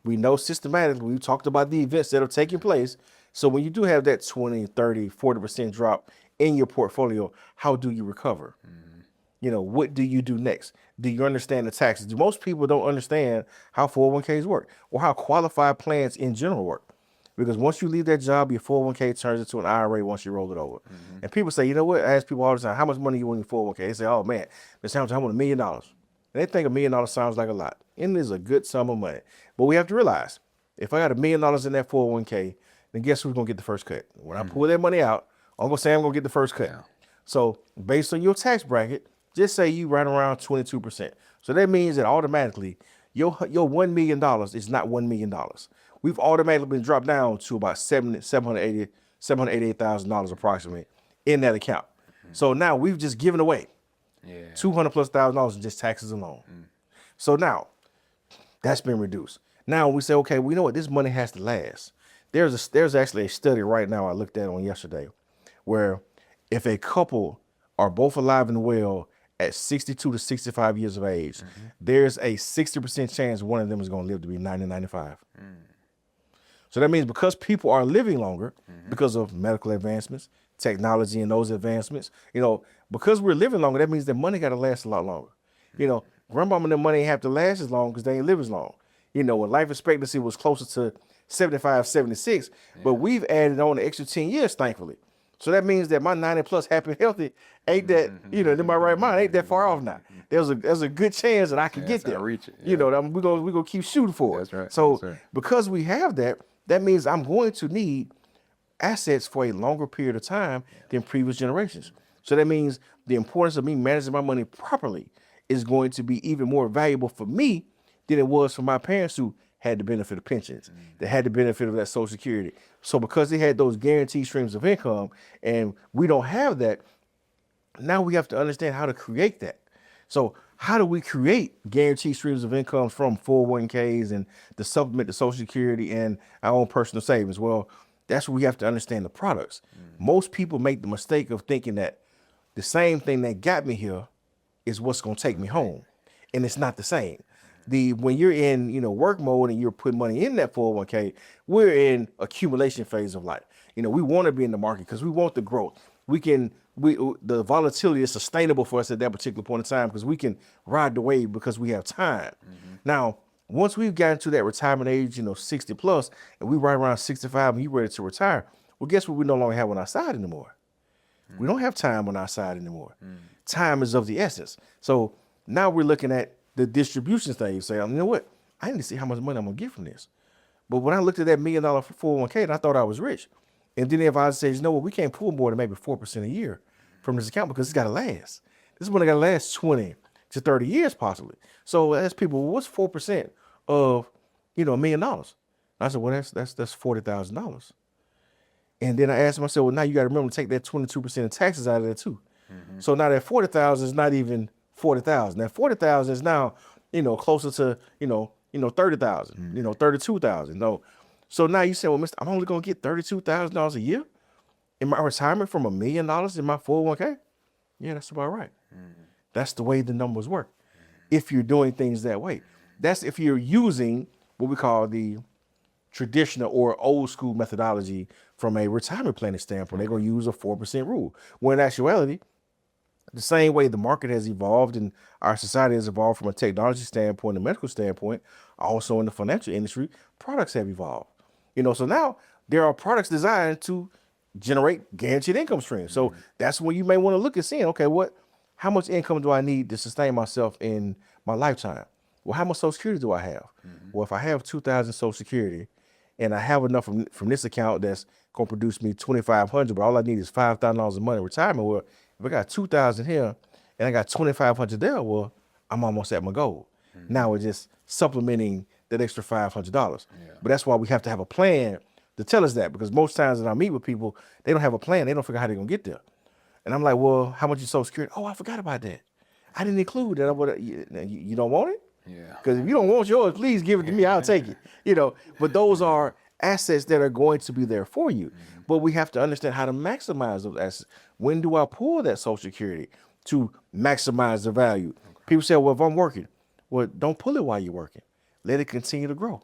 we know systematically, we talked about the events that are taking place. So when you do have that 20, 30, 40% drop in your portfolio, how do you recover? What do you do next? Do you understand the taxes? Most people don't understand how 401ks work or how qualified plans in general work. Because once you leave that job, your 401k turns into an IRA once you roll it over. And people say, you know what? I ask people all the time, how much money you want in your 401k? They say, oh man, this sounds like I want $1 million. And they think $1 million sounds like a lot. And it is a good sum of money. But we have to realize, if I got $1 million in that 401k, then guess who's going to get the first cut? When I pull that money out, Uncle Sam going to get the first cut. So based on your tax bracket, just say you right around 22%. So that means that automatically your $1 million is not $1 million. $1 we've automatically been dropped down to about $788,000 approximately in that account. So now we've just given away Yeah. $200,000+ in just taxes alone. So now that's been reduced. Now we say, okay, we know what, this money has to last. There's actually a study right now I looked at on yesterday where if a couple are both alive and well at 62 to 65 years of age, there's a 60% chance one of them is going to live to be 90, 95. So that means because people are living longer because of medical advancements, technology and those advancements, because we're living longer, that means that money got to last a lot longer. Grandmama and their money ain't have to last as long because they ain't live as long. When life expectancy was closer to 75, 76, but we've added on the extra 10 years, thankfully. So that means that my 90 plus happy and healthy ain't that, in my right mind, ain't that far off now. There's a good chance that I can get there. Reach it. We're gonna keep shooting for it. That's right. So Yes, sir. because we have that, that means I'm going to need assets for a longer period of time than previous generations. So that means the importance of me managing my money properly is going to be even more valuable for me than it was for my parents who had the benefit of pensions, that had the benefit of that Social Security. So because they had those guaranteed streams of income and we don't have that, now we have to understand how to create that. So how do we create guaranteed streams of income from 401ks and to supplement the Social Security and our own personal savings? Well, that's where we have to understand the products. Most people make the mistake of thinking that the same thing that got me here is what's going to take me home. And it's not the same. When you're in, work mode and you're putting money in that 401k, we're in accumulation phase of life. We want to be in the market because we want the growth. The volatility is sustainable for us at that particular point in time because we can ride the wave because we have time. Now, once we've gotten to that retirement age, 60 plus, and we right around 65 and you're ready to retire, well, guess what we no longer have on our side anymore? We don't have time on our side anymore. Time is of the essence. So now we're looking at the distribution stage. Say, you know what? I need to see how much money I'm going to get from this. But when I looked at that $1 million 401k, I thought I was rich. And then the advisor says, we can't pull more than maybe 4% a year from this account because it's got to last. This money got to last 20 to 30 years possibly. So I asked people, well, what's 4% of, $1 million? I said, well, that's $40,000. And then I asked myself, well, now you got to remember to take that 22% of taxes out of that too. So now that 40,000 is not even 40,000. That 40,000 is now, closer to, 30,000, 32,000. No. So now you say, well, mister, I'm only going to get $32,000 a year in my retirement from $1 million in my 401k. Yeah, that's about right. That's the way the numbers work. If you're doing things that way, that's if you're using what we call the traditional or old school methodology from a retirement planning standpoint. They're going to use a 4% rule. When in actuality, the same way the market has evolved and our society has evolved from a technology standpoint and medical standpoint, also in the financial industry, products have evolved. So now there are products designed to generate guaranteed income streams. So that's when you may want to look at seeing, okay, how much income do I need to sustain myself in my lifetime? Well, how much Social Security do I have? Well, if I have 2,000 Social Security and I have enough from this account that's going to produce me $2,500, but all I need is $5,000 a month in retirement. Well, if I got 2,000 here and I got 2,500 there, well, I'm almost at my goal. Now we're just supplementing that extra $500. But that's why we have to have a plan to tell us that, because most times when I meet with people, they don't have a plan. They don't figure out how they're going to get there. And I'm like, well, how much is Social Security? Oh, I forgot about that. I didn't include that. You don't want it? Yeah. Because if you don't want yours, please give it to me. I'll take it. But those are assets that are going to be there for you. But we have to understand how to maximize those assets. When do I pull that Social Security to maximize the value? People say, well, if I'm working, well, don't pull it while you're working. Let it continue to grow.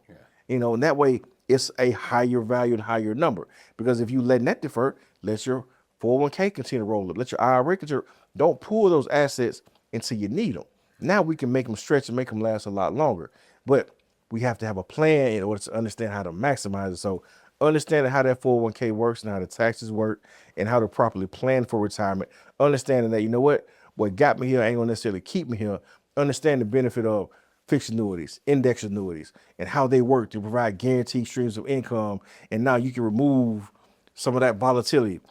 And that way it's a higher value and higher number. Because if you let that defer, let your 401k continue to roll up. Let your IRA continue. Don't pull those assets until you need them. Now we can make them stretch and make them last a lot longer. But we have to have a plan in order to understand how to maximize it. So understanding how that 401k works and how the taxes work and how to properly plan for retirement. Understanding that, what got me here ain't gonna necessarily keep me here. Understand the benefit of fixed annuities, index annuities, and how they work to provide guaranteed streams of income. And now you can remove some of that volatility,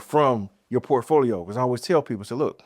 from your portfolio. Because I always tell people, look,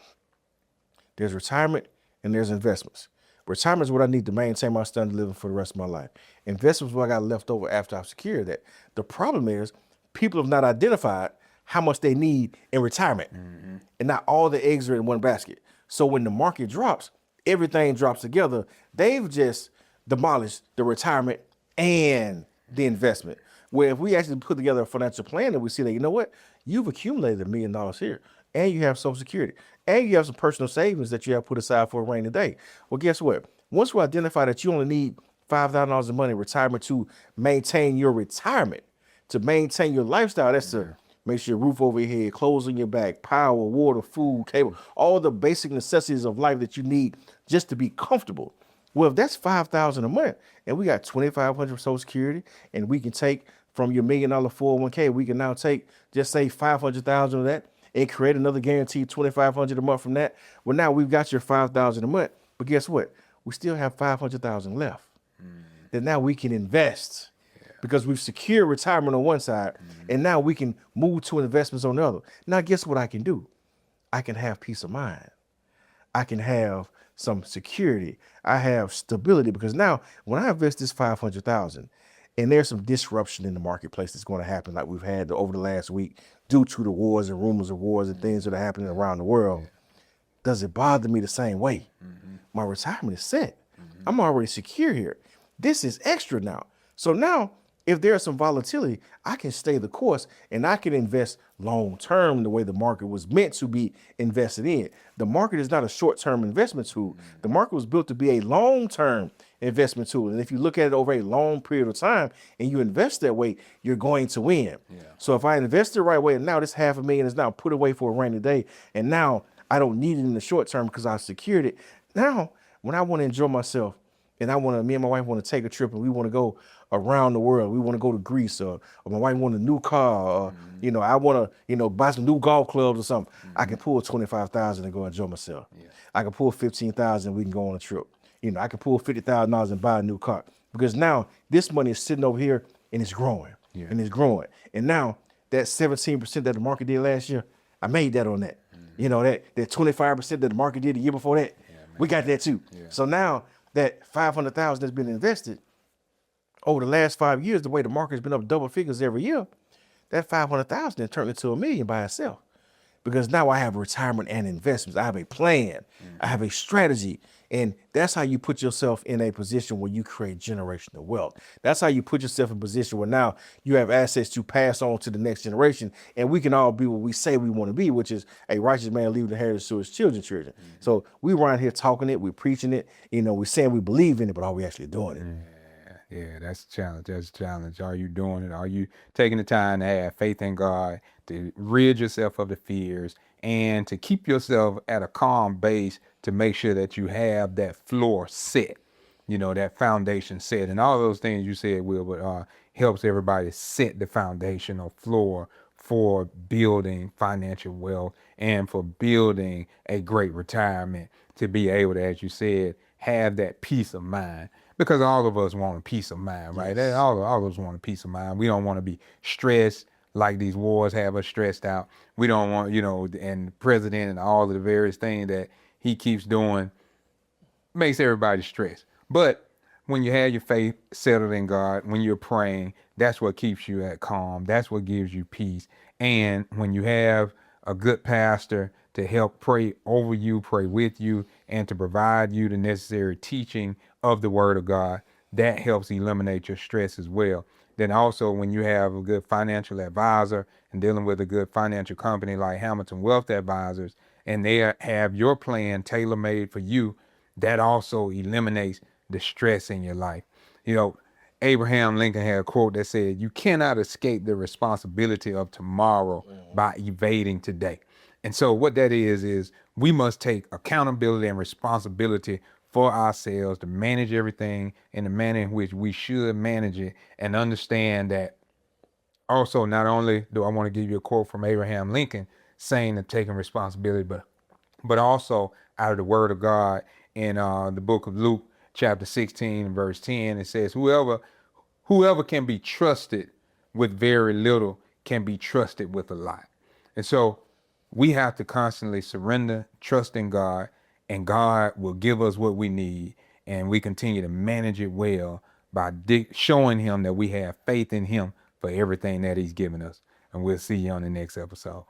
there's retirement and there's investments. Retirement is what I need to maintain my standard of living for the rest of my life. Investments is what I got left over after I've secured that. The problem is people have not identified how much they need in retirement. And not all the eggs are in one basket. So when the market drops, everything drops together. They've just demolished the retirement and the investment. Where if we actually put together a financial plan and we see that, you know what, you've accumulated $1 million here, and you have Social Security, and you have some personal savings that you have put aside for a rainy day. Well, guess what? Once we identify that you only need $5,000 of money in retirement to maintain your retirement, to maintain your lifestyle, that's to make sure your roof over your head, clothes on your back, power, water, food, cable, all the basic necessities of life that you need just to be comfortable. Well, if that's $5,000 a month, and we got $2,500 Social Security, and we can take from your $1 million 401k, we can now take, just say, $500,000 of that and create another guaranteed $2,500 a month from that. Well, now we've got your $5,000 a month, but guess what? We still have $500,000 left. That now we can invest because we've secured retirement on one side, and now we can move to investments on the other. Now, guess what I can do? I can have peace of mind. I can have some security. I have stability because now when I invest this $500,000 and there's some disruption in the marketplace that's going to happen like we've had over the last week due to the wars and rumors of wars and things that are happening around the world, does it bother me the same way? My retirement is set. I'm already secure here. This is extra now. So now if there's some volatility, I can stay the course and I can invest long term the way the market was meant to be invested in. The market is not a short term investment tool. The market was built to be a long term investment tool. And if you look at it over a long period of time and you invest that way, you're going to win. So if I invest the right way, and now this $500,000 is now put away for a rainy day, and now I don't need it in the short term because I secured it. Now, when I want to enjoy myself, and me and my wife want to take a trip and we want to go around the world. We want to go to Greece, or my wife want a new car, or, I want to, buy some new golf clubs or something. I can pull 25,000 and go enjoy myself. I can pull 15,000 and we can go on a trip. I can pull $50,000 and buy a new car because now this money is sitting over here and it's growing and it's growing. And now that 17% that the market did last year, I made that on that. That 25% that the market did the year before that, we got that too. So now that 500,000 that's been invested over the last 5 years, the way the market's been up double figures every year, that 500,000 has turned into $1 million by itself. Because now I have retirement and investments. I have a plan. I have a strategy. And that's how you put yourself in a position where you create generational wealth. That's how you put yourself in a position where now you have assets to pass on to the next generation. And we can all be what we say we want to be, which is a righteous man leaving the heritage to his children. So we around here talking it, we're preaching it, we're saying we believe in it, but are we actually doing it? Yeah, that's a challenge. That's a challenge. Are you doing it? Are you taking the time to have faith in God, to rid yourself of the fears, and to keep yourself at a calm base to make sure that you have that floor set, that foundation set, and all those things you said, Will, but helps everybody set the foundational floor for building financial wealth and for building a great retirement, to be able to, as you said, have that peace of mind. Because all of us want a peace of mind, right? Yes. All of us want a peace of mind. We don't want to be stressed like these wars have us stressed out. We don't want, and the president and all of the various things that he keeps doing makes everybody stressed. But when you have your faith settled in God, when you're praying, that's what keeps you at calm. That's what gives you peace. And when you have a good pastor to help pray over you, pray with you, and to provide you the necessary teaching of the Word of God, that helps eliminate your stress as well. Then also, when you have a good financial advisor and dealing with a good financial company like Hamilton Wealth Advisors, and they have your plan tailor-made for you, that also eliminates the stress in your life. Abraham Lincoln had a quote that said, "You cannot escape the responsibility of tomorrow by evading today." And so what that is we must take accountability and responsibility for ourselves to manage everything in the manner in which we should manage it, and understand that also, not only do I want to give you a quote from Abraham Lincoln saying that taking responsibility, but also out of the Word of God in the book of Luke, chapter 16, verse 10, it says, whoever can be trusted with very little can be trusted with a lot. And so we have to constantly surrender, trust in God, and God will give us what we need. and we continue to manage it well by showing him that we have faith in him for everything that he's given us. And we'll see you on the next episode.